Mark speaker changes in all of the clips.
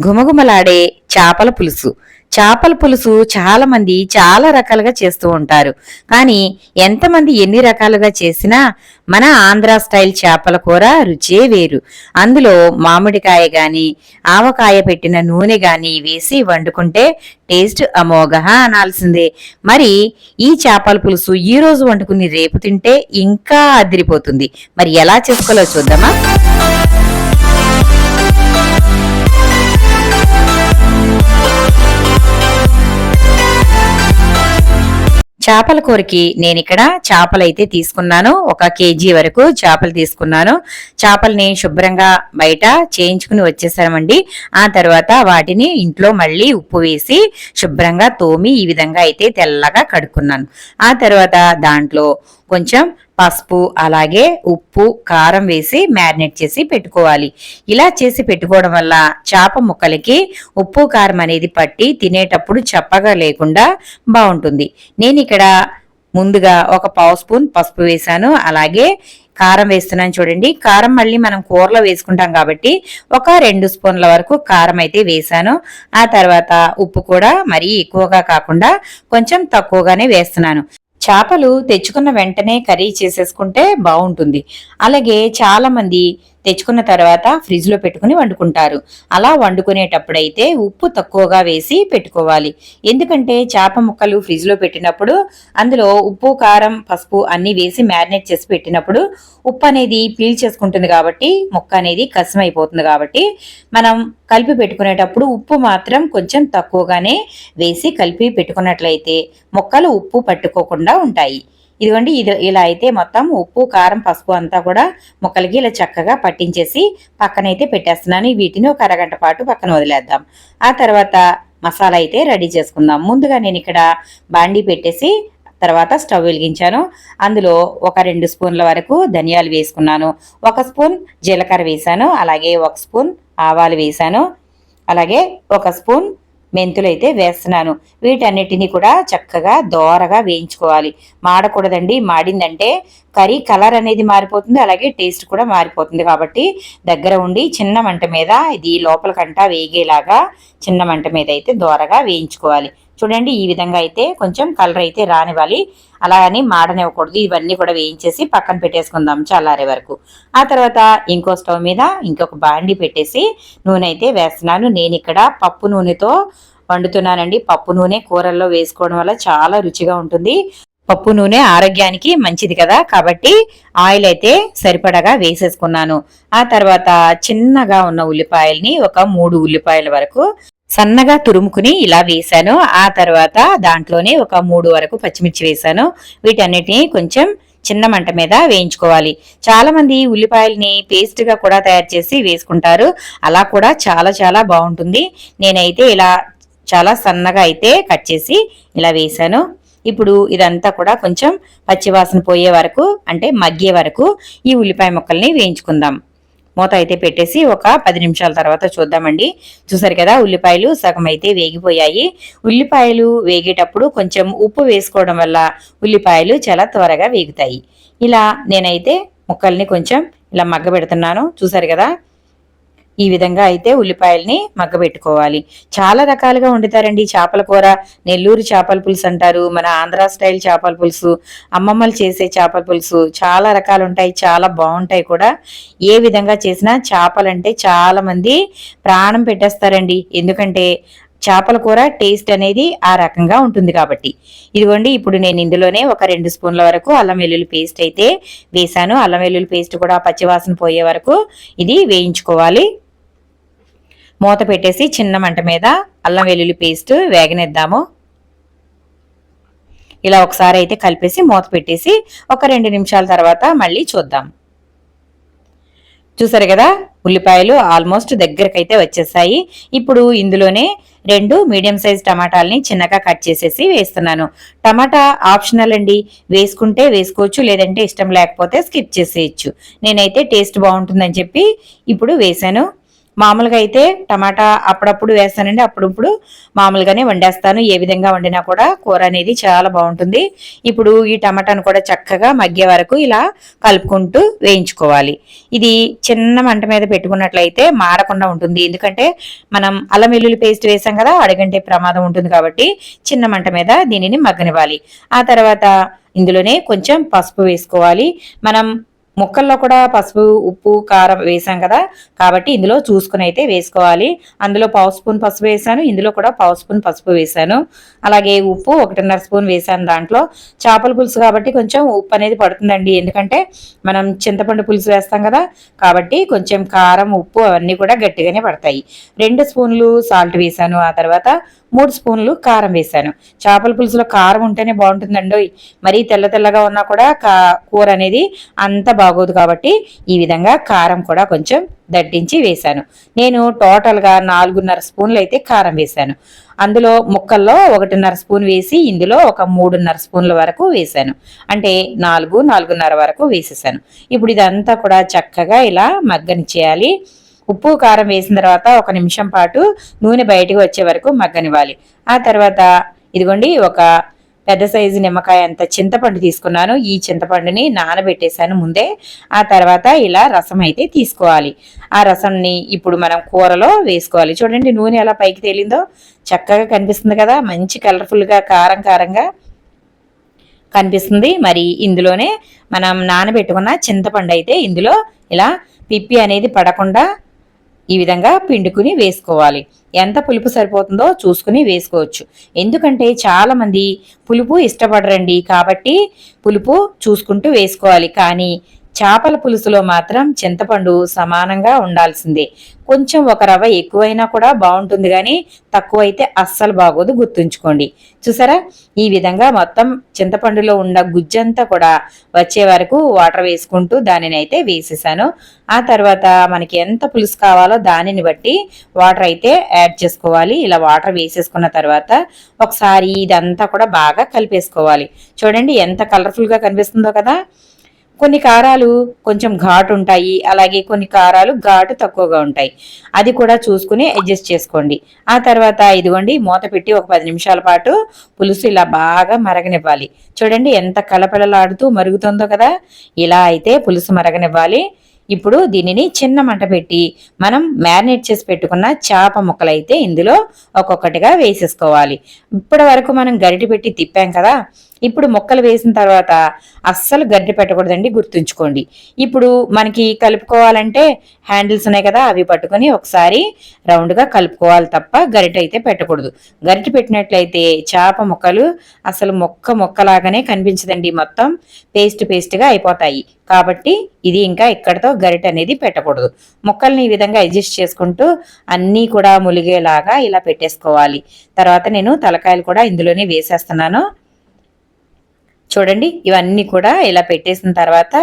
Speaker 1: గుమగుమలాడే చేపల పులుసు. చేపల పులుసు చాలా మంది చాలా రకాలుగా చేస్తూ ఉంటారు. కానీ ఎంతమంది ఎన్ని రకాలుగా చేసినా మన ఆంధ్ర స్టైల్ చేపల కూర రుచే వేరు. అందులో మామిడికాయ గాని ఆవకాయ పెట్టిన నూనె గాని వేసి వండుకుంటే టేస్ట్ అమోఘ అనాల్సిందే. మరి ఈ చేపల పులుసు ఈ రోజు వండుకుని రేపు తింటే ఇంకా అదిరిపోతుంది. మరి ఎలా చేసుకోవాలో చూద్దామా? చేపల కూరకి నేను ఇక్కడ చేపలైతే తీసుకున్నాను. 1 కేజీ వరకు చేపలు తీసుకున్నాను. చేపల్ని శుభ్రంగా బయట చేయించుకుని వచ్చేసామండి. ఆ తర్వాత వాటిని ఇంట్లో మళ్ళీ ఉప్పు వేసి శుభ్రంగా తోమి ఈ విధంగా అయితే తెల్లగా కడుక్కున్నాను. ఆ తర్వాత దాంట్లో కొంచెం పసుపు అలాగే ఉప్పు కారం వేసి మ్యారినేట్ చేసి పెట్టుకోవాలి. ఇలా చేసి పెట్టుకోవడం వల్ల చేప ముక్కలకి ఉప్పు కారం అనేది పట్టి తినేటప్పుడు చప్పగా లేకుండా బాగుంటుంది. నేను ఇక్కడ ముందుగా 1 పావు స్పూన్ పసుపు వేసాను. అలాగే కారం వేస్తున్నాను చూడండి. కారం మళ్ళీ మనం కూరలో వేసుకుంటాం కాబట్టి 2 స్పూన్ల వరకు కారం అయితే వేసాను. ఆ తర్వాత ఉప్పు కూడా మరీ ఎక్కువగా కాకుండా కొంచెం తక్కువగానే వేస్తున్నాను. చేపలు తెచ్చుకున్న వెంటనే కర్రీ చేసేసుకుంటే బాగుంటుంది. అలాగే చాలా మంది తెచ్చుకున్న తర్వాత ఫ్రిడ్జ్ లో పెట్టుకుని వండుకుంటారు. అలా వండుకునేటప్పుడైతే ఉప్పు తక్కువగా వేసి పెట్టుకోవాలి. ఎందుకంటే చేప ముక్కలు ఫ్రిడ్జ్ లో పెట్టినప్పుడు అందులో ఉప్పు కారం పసుపు అన్ని వేసి మ్యారినేట్ చేసి పెట్టినప్పుడు ఉప్పు అనేది పీల్ చేసుకుంటుంది కాబట్టి ముక్క అనేది కసమైపోతుంది. కాబట్టి మనం కలిపి పెట్టుకునేటప్పుడు ఉప్పు మాత్రం కొంచెం తక్కువగానే వేసి కలిపి పెట్టుకున్నట్లయితే ముక్కలు ఉప్పు పట్టుకోకుండా ఉంటాయి. ఇదిగోండి, ఇలా అయితే మొత్తం ఉప్పు కారం పసుపు అంతా కూడా ముక్కలకి ఇలా చక్కగా పట్టించేసి పక్కనైతే పెట్టేస్తున్నాను. వీటిని 1 అరగంట పాటు పక్కన వదిలేద్దాం. ఆ తర్వాత మసాలా అయితే రెడీ చేసుకుందాం. ముందుగా నేను ఇక్కడ బాండీ పెట్టేసి తర్వాత స్టవ్ వెలిగించాను. అందులో 2 స్పూన్ల వరకు ధనియాలు వేసుకున్నాను. 1 స్పూన్ జీలకర్ర వేసాను. అలాగే 1 స్పూన్ ఆవాలు వేసాను. అలాగే 1 స్పూన్ మెంతులు అయితే వేస్తున్నాను. వీటన్నిటిని కూడా చక్కగా దోరగా వేయించుకోవాలి. మాడకూడదండి. మాడిందంటే కర్రీ కలర్ అనేది మారిపోతుంది. అలాగే టేస్ట్ కూడా మారిపోతుంది. కాబట్టి దగ్గర ఉండి చిన్న మంట మీద ఇది లోపలికంటా వేగేలాగా చిన్న మంట మీద అయితే దోరగా వేయించుకోవాలి. చూడండి, ఈ విధంగా అయితే కొంచెం కలర్ అయితే రానివ్వాలి. అలా అని మాడనివ్వకూడదు. ఇవన్నీ కూడా వేయించేసి పక్కన పెట్టేసుకుందాం చల్లారే వరకు. ఆ తర్వాత ఇంకో స్టవ్ మీద ఇంకొక బాండి పెట్టేసి నూనె అయితే వేస్తున్నాను. నేను ఇక్కడ పప్పు నూనెతో వండుతున్నానండి. పప్పు నూనె కూరల్లో వేసుకోవడం వల్ల చాలా రుచిగా ఉంటుంది. పప్పు నూనె ఆరోగ్యానికి మంచిది కదా, కాబట్టి ఆయిల్ అయితే సరిపడగా వేసేసుకున్నాను. ఆ తర్వాత చిన్నగా ఉన్న ఉల్లిపాయల్ని 3 ఉల్లిపాయల వరకు సన్నగా తురుముకుని ఇలా వేసాను. ఆ తర్వాత దాంట్లోనే 3 వరకు పచ్చిమిర్చి వేసాను. వీటన్నిటిని కొంచెం చిన్న మంట మీద వేయించుకోవాలి. చాలా మంది ఉల్లిపాయల్ని పేస్ట్ గా కూడా తయారు చేసి వేసుకుంటారు. అలా కూడా చాలా చాలా బాగుంటుంది. నేనైతే ఇలా చాలా సన్నగా అయితే కట్ చేసి ఇలా వేసాను. ఇప్పుడు ఇదంతా కూడా కొంచెం పచ్చివాసన పోయే వరకు అంటే మగ్గే వరకు ఈ ఉల్లిపాయ ముక్కల్ని వేయించుకుందాం. మూత అయితే పెట్టేసి 10 నిమిషాల తర్వాత చూద్దామండి. చూసారు కదా, ఉల్లిపాయలు సగం అయితే వేగిపోయాయి. ఉల్లిపాయలు వేగేటప్పుడు కొంచెం ఉప్పు వేసుకోవడం వల్ల ఉల్లిపాయలు చాలా త్వరగా వేగుతాయి. ఇలా నేనైతే ముక్కల్ని కొంచెం ఇలా మగ్గబెడుతున్నాను. చూసారు కదా, ఈ విధంగా అయితే ఉల్లిపాయల్ని మగ్గబెట్టుకోవాలి. చాలా రకాలుగా వండుతారండి చేపల కూర. నెల్లూరు చేపల పులుసు అంటారు, మన ఆంధ్ర స్టైల్ చేపల పులుసు, అమ్మమ్మలు చేసే చేపల పులుసు, చాలా రకాలు ఉంటాయి. చాలా బాగుంటాయి కూడా. ఏ విధంగా చేసినా చేపలంటే చాలా మంది ప్రాణం పెట్టేస్తారండి. ఎందుకంటే చేపల కూర టేస్ట్ అనేది ఆ రకంగా ఉంటుంది కాబట్టి. ఇదిగోండి, ఇప్పుడు నేను ఇందులోనే 2 స్పూన్ల వరకు అల్లం వెల్లుల్లి పేస్ట్ అయితే వేసాను. అల్లం వెల్లుల్లి పేస్ట్ కూడా పచ్చివాసన పోయే వరకు ఇది వేయించుకోవాలి. మూత పెట్టేసి చిన్న మంట మీద అల్లం వెల్లుల్లి పేస్ట్ వేగనిద్దాము. ఇలా ఒకసారి అయితే కలిపేసి మూత పెట్టేసి 2 నిమిషాల తర్వాత మళ్ళీ చూద్దాం. చూసారు కదా, ఉల్లిపాయలు ఆల్మోస్ట్ దగ్గరకైతే వచ్చేసాయి. ఇప్పుడు ఇందులోనే 2 మీడియం సైజ్ టమాటాలని చిన్నగా కట్ చేసేసి వేస్తున్నాను. టమాటా ఆప్షనల్ అండి, వేసుకుంటే వేసుకోవచ్చు, లేదంటే ఇష్టం లేకపోతే స్కిప్ చేసేయచ్చు. నేనైతే టేస్ట్ బాగుంటుందని చెప్పి ఇప్పుడు వేసాను. మామూలుగా అయితే టమాటా అప్పుడప్పుడు వేస్తానండి, అప్పుడప్పుడు మామూలుగానే వండేస్తాను. ఏ విధంగా వండినా కూడా కూర అనేది చాలా బాగుంటుంది. ఇప్పుడు ఈ టమాటాను కూడా చక్కగా మగ్గే వరకు ఇలా కలుపుకుంటూ వేయించుకోవాలి. ఇది చిన్న మంట మీద పెట్టుకున్నట్లయితే మాడకుండా ఉంటుంది. ఎందుకంటే మనం అల్లం వెల్లుల్లి పేస్ట్ వేసాం కదా, అడుగంటే ప్రమాదం ఉంటుంది కాబట్టి చిన్న మంట మీద దీనిని మగ్గనివ్వాలి. ఆ తర్వాత ఇందులోనే కొంచెం పసుపు వేసుకోవాలి. మనం ముక్కల్లో కూడా పసుపు, ఉప్పు, కారం వేసాం కదా, కాబట్టి ఇందులో చూసుకుని అయితే వేసుకోవాలి. అందులో పావు స్పూన్ పసుపు వేసాను, ఇందులో కూడా పావు స్పూన్ పసుపు వేసాను. అలాగే ఉప్పు 1.5 స్పూన్ వేసాను. దాంట్లో చేపల పులుసు కాబట్టి కొంచెం ఉప్పు అనేది పడుతుందండి, ఎందుకంటే మనం చింతపండు పులుసు వేస్తాం కదా, కాబట్టి కొంచెం కారం, ఉప్పు అవన్నీ కూడా గట్టిగానే పడతాయి. 2 స్పూన్లు సాల్ట్ వేసాను. ఆ తర్వాత 3 స్పూన్లు కారం వేసాను. చేపల పులుసులో కారం ఉంటేనే బాగుంటుందండి. మరీ తెల్ల తెల్లగా ఉన్నా కూడా కూర అనేది అంత బాగోదు, కాబట్టి ఈ విధంగా కారం కూడా కొంచెం దట్టించి వేశాను. నేను టోటల్గా 4.5 స్పూన్లు అయితే కారం వేశాను. అందులో ముక్కల్లో 1.5 స్పూన్ వేసి ఇందులో ఒక 3.5 స్పూన్ల వరకు వేశాను. అంటే 4.5 వరకు వేసేసాను. ఇప్పుడు ఇదంతా కూడా చక్కగా ఇలా మగ్గనిచ్చేయాలి. ఉప్పు కారం వేసిన తర్వాత 1 నిమిషం పాటు నూనె బయటకు వచ్చే వరకు మగ్గనివ్వాలి. ఆ తర్వాత ఇదిగోండి, ఒక పెద్ద సైజు నిమ్మకాయ అంత చింతపండు తీసుకున్నాను. ఈ చింతపండుని నానబెట్టేశాను ముందే. ఆ తర్వాత ఇలా రసం అయితే తీసుకోవాలి. ఆ రసాన్ని ఇప్పుడు మనం కూరలో వేసుకోవాలి. చూడండి నూనె ఎలా పైకి తేలిందో చక్కగా కనిపిస్తుంది కదా, మంచి కలర్ఫుల్గా కారం కారంగా కనిపిస్తుంది. మరి ఇందులోనే మనం నానబెట్టుకున్న చింతపండు అయితే ఇందులో ఇలా పిప్పి అనేది పడకుండా ఈ విధంగా పిండుకుని వేసుకోవాలి. ఎంత పులుపు సరిపోతుందో చూసుకుని వేసుకోవచ్చు. ఎందుకంటే చాలా మంది పులుపు ఇష్టపడరండి, కాబట్టి పులుపు చూసుకుంటూ వేసుకోవాలి. కానీ చేపల పులుసులో మాత్రం చింతపండు సమానంగా ఉండాల్సిందే. కొంచెం ఒక రవ్వ ఎక్కువైనా కూడా బాగుంటుంది, కానీ తక్కువైతే అస్సలు బాగోదు, గుర్తుంచుకోండి. చూసారా, ఈ విధంగా మొత్తం చింతపండులో ఉన్న గుజ్జంతా కూడా వచ్చే వరకు వాటర్ వేసుకుంటూ దానిని అయితే వేసేసాను. ఆ తర్వాత మనకి ఎంత పులుసు కావాలో దానిని బట్టి వాటర్ అయితే యాడ్ చేసుకోవాలి. ఇలా వాటర్ వేసేసుకున్న తర్వాత ఒకసారి ఇదంతా కూడా బాగా కలిపేసుకోవాలి. చూడండి ఎంత కలర్ఫుల్గా కనిపిస్తుందో కదా. కొన్ని కారాలు కొంచెం ఘాటు ఉంటాయి, అలాగే కొన్ని కారాలు ఘాటు తక్కువగా ఉంటాయి. అది కూడా చూసుకుని అడ్జస్ట్ చేసుకోండి. ఆ తర్వాత ఇదిగోండి, మూత పెట్టి ఒక 10 నిమిషాల పాటు పులుసు ఇలా బాగా మరగనివ్వాలి. చూడండి ఎంత కలపలలాడుతూ మరుగుతుందో కదా, ఇలా అయితే పులుసు మరగనివ్వాలి. ఇప్పుడు దీనిని చిన్న మంట పెట్టి మనం మ్యారినేట్ చేసి పెట్టుకున్న చేప ముక్కలు అయితే ఇందులో ఒక్కొక్కటిగా వేసేసుకోవాలి. ఇప్పటి వరకు మనం గరిటె పెట్టి తిప్పాం కదా, ఇప్పుడు ముక్కలు వేసిన తర్వాత అస్సలు గరిటె పెట్టకూడదండి, గుర్తుంచుకోండి. ఇప్పుడు మనకి కలుపుకోవాలంటే హ్యాండిల్స్ ఉన్నాయి కదా, అవి పట్టుకొని ఒకసారి రౌండ్గా కలుపుకోవాలి తప్ప గరిటె అయితే పెట్టకూడదు. గరిటె పెట్టినట్లయితే చేప ముక్కలు అసలు మొక్కలాగానే కనిపించదండి, మొత్తం పేస్ట్గా అయిపోతాయి. కాబట్టి ఇది ఇంకా ఇక్కడతో గరిటె అనేది పెట్టకూడదు. ముక్కల్ని ఈ విధంగా అడ్జస్ట్ చేసుకుంటూ అన్నీ కూడా ములిగేలాగా ఇలా పెట్టేసుకోవాలి. తర్వాత నేను తలకాయలు కూడా ఇందులోనే వేసేస్తున్నాను. చూడండి, ఇవన్నీ కూడా ఇలా పెట్టేసిన తర్వాత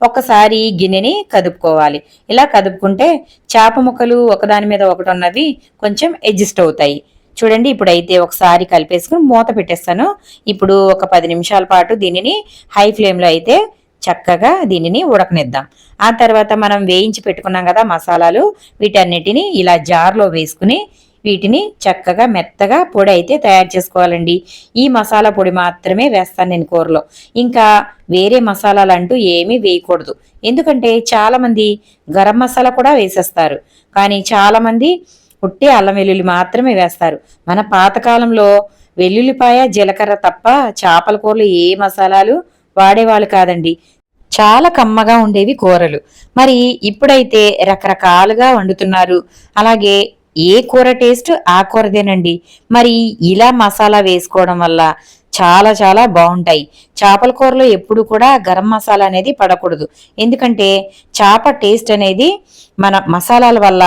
Speaker 1: ఒకసారి గిన్నెని కదుపుకోవాలి. ఇలా కదుపుకుంటే చేప ముక్కలు ఒకదాని మీద ఒకటి ఉన్నవి కొంచెం అడ్జస్ట్ అవుతాయి. చూడండి, ఇప్పుడైతే ఒకసారి కలిపేసుకుని మూత పెట్టేస్తాను. ఇప్పుడు ఒక 10 నిమిషాల పాటు దీనిని హై ఫ్లేమ్లో అయితే చక్కగా దీనిని ఉడకనిద్దాం. ఆ తర్వాత మనం వేయించి పెట్టుకున్నాం కదా మసాలాలు, వీటన్నిటిని ఇలా జార్లో వేసుకుని వీటిని చక్కగా మెత్తగా పొడి అయితే తయారు చేసుకోవాలండి. ఈ మసాలా పొడి మాత్రమే వేస్తాను నేను కూరలో, ఇంకా వేరే మసాలాలు అంటూ ఏమీ వేయకూడదు. ఎందుకంటే చాలా మంది గరం మసాలా కూడా వేసేస్తారు, కానీ చాలా మంది ఉట్టి అల్లం వెల్లుల్లి మాత్రమే వేస్తారు. మన పాతకాలంలో వెల్లుల్లిపాయ జీలకర్ర తప్ప చేపల కూరలు ఏ మసాలాలు వాడేవాళ్ళు కాదండి. చాలా కమ్మగా ఉండేవి కూరలు. మరి ఇప్పుడైతే రకరకాలుగా వండుతున్నారు. అలాగే ఏ కూర టేస్ట్ ఆ కూరదేనండి. మరి ఇలా మసాలా వేసుకోవడం వల్ల చాలా చాలా బాగుంటాయి. చేపల కూరలో ఎప్పుడు కూడా గరం మసాలా అనేది పడకూడదు, ఎందుకంటే చేప టేస్ట్ అనేది మన మసాలాల వల్ల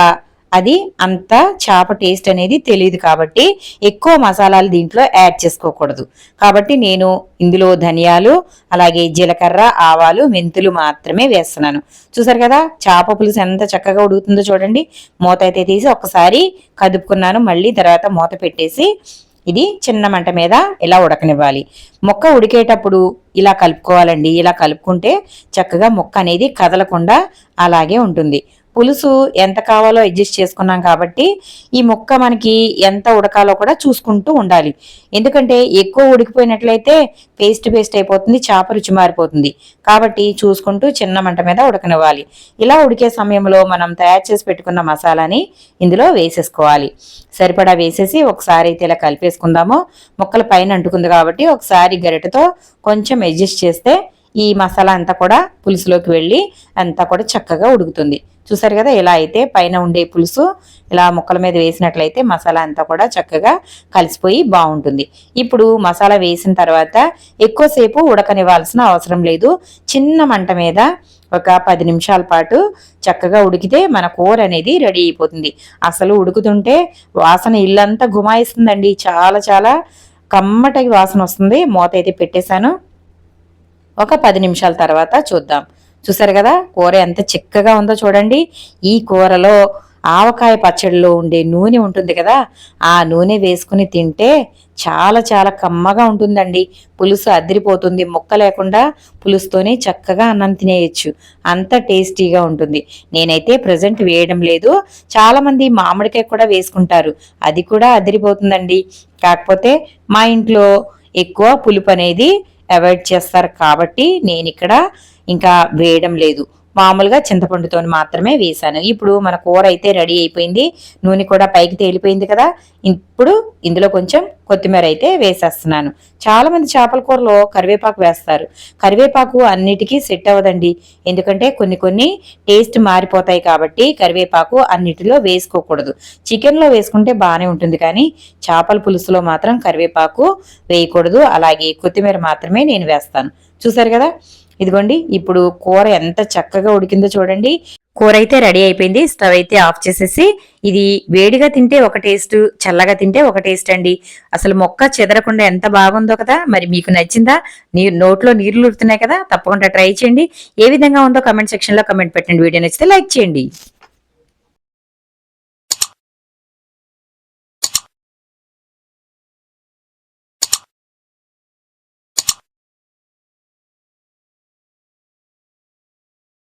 Speaker 1: అది అంత చేప టేస్ట్ అనేది తెలియదు, కాబట్టి ఎక్కువ మసాలాలు దీంట్లో యాడ్ చేసుకోకూడదు. కాబట్టి నేను ఇందులో ధనియాలు, అలాగే జీలకర్ర, ఆవాలు, మెంతులు మాత్రమే వేస్తున్నాను. చూసారు కదా చేప పులుసు ఎంత చక్కగా ఉడుకుతుందో చూడండి. మూత అయితే తీసి ఒకసారి కదుపుకున్నాను, మళ్ళీ తర్వాత మూత పెట్టేసి ఇది చిన్న మంట మీద ఇలా ఉడకనివ్వాలి. మొక్క ఉడికేటప్పుడు ఇలా కలుపుకోవాలండి. ఇలా కలుపుకుంటే చక్కగా మొక్క అనేది కదలకుండా అలాగే ఉంటుంది. పులుసు ఎంత కావాలో అడ్జస్ట్ చేసుకున్నాం కాబట్టి ఈ ముక్క మనకి ఎంత ఉడకాలో కూడా చూసుకుంటూ ఉండాలి. ఎందుకంటే ఎక్కువ ఉడికిపోయినట్లయితే పేస్ట్ అయిపోతుంది, చేప రుచి మారిపోతుంది. కాబట్టి చూసుకుంటూ చిన్న మంట మీద ఉడకనివ్వాలి. ఇలా ఉడికే సమయంలో మనం తయారు చేసి పెట్టుకున్న మసాలాని ఇందులో వేసేసుకోవాలి. సరిపడా వేసేసి ఒకసారి అయితే ఇలా కలిపేసుకుందాము. ముక్కల పైన అంటుకుంది కాబట్టి ఒకసారి గరిటెతో కొంచెం అడ్జస్ట్ చేస్తే ఈ మసాలా అంతా కూడా పులుసులోకి వెళ్ళి అంతా కూడా చక్కగా ఉడుకుతుంది. చూసారు కదా, ఇలా అయితే పైన ఉండే పులుసు ఇలా ముక్కల మీద వేసినట్లయితే మసాలా అంతా కూడా చక్కగా కలిసిపోయి బాగుంటుంది. ఇప్పుడు మసాలా వేసిన తర్వాత ఎక్కువసేపు ఉడకనివ్వాల్సిన అవసరం లేదు. చిన్న మంట మీద ఒక 10 నిమిషాల పాటు చక్కగా ఉడికితే మన కూర అనేది రెడీ అయిపోతుంది. అసలు ఉడుకుతుంటే వాసన ఇల్లంతా గుమాయిస్తుందండి. చాలా చాలా కమ్మటి వాసన వస్తుంది. మూత అయితే పెట్టేశాను. ఒక 10 నిమిషాల తర్వాత చూద్దాం. చూసారు కదా, కూర ఎంత చిక్కగా ఉందో చూడండి. ఈ కూరలో ఆవకాయ పచ్చడిలో ఉండే నూనె ఉంటుంది కదా, ఆ నూనె వేసుకుని తింటే చాలా చాలా కమ్మగా ఉంటుందండి. పులుసు అదిరిపోతుంది. ముక్క లేకుండా పులుసుతోనే చక్కగా అన్నం తినేయచ్చు. అంత టేస్టీగా ఉంటుంది. నేనైతే ప్రజెంట్ వేయడం లేదు. చాలా మంది మామిడికాయ కూడా వేసుకుంటారు, అది కూడా అదిరిపోతుందండి. కాకపోతే మా ఇంట్లో ఎక్కువ పులుపు అనేది అవాయిడ్ చేస్తారు కాబట్టి నేను ఇక్కడ ఇంకా వేయడం లేదు. మామూలుగా చింతపండుతో మాత్రమే వేసాను. ఇప్పుడు మన కూర అయితే రెడీ అయిపోయింది. నూనె కూడా పైకి తేలిపోయింది కదా. ఇప్పుడు ఇందులో కొంచెం కొత్తిమీర అయితే వేసేస్తున్నాను. చాలా మంది చేపల కూరలో కరివేపాకు వేస్తారు. కరివేపాకు అన్నిటికీ సెట్ అవ్వదండి. ఎందుకంటే కొన్ని టేస్ట్ మారిపోతాయి కాబట్టి కరివేపాకు అన్నిటిలో వేసుకోకూడదు. చికెన్లో వేసుకుంటే బాగానే ఉంటుంది, కానీ చేపల పులుసులో మాత్రం కరివేపాకు వేయకూడదు. అలాగే కొత్తిమీర మాత్రమే నేను వేస్తాను. చూసారు కదా, ఇదిగోండి ఇప్పుడు కూర ఎంత చక్కగా ఉడికిందో చూడండి. కూర అయితే రెడీ అయిపోయింది. స్టవ్ అయితే ఆఫ్ చేసేసి, ఇది వేడిగా తింటే ఒక టేస్ట్, చల్లగా తింటే ఒక టేస్ట్ అండి. అసలు మొక్క చెదరకుండా ఎంత బాగుందో కదా. మరి మీకు నచ్చిందా? నోట్లో నీళ్లు ఊరుతున్నాయి కదా. తప్పకుండా ట్రై చేయండి. ఏ విధంగా ఉందో కమెంట్ సెక్షన్ లో కమెంట్ పెట్టండి. వీడియో నచ్చితే లైక్ చేయండి.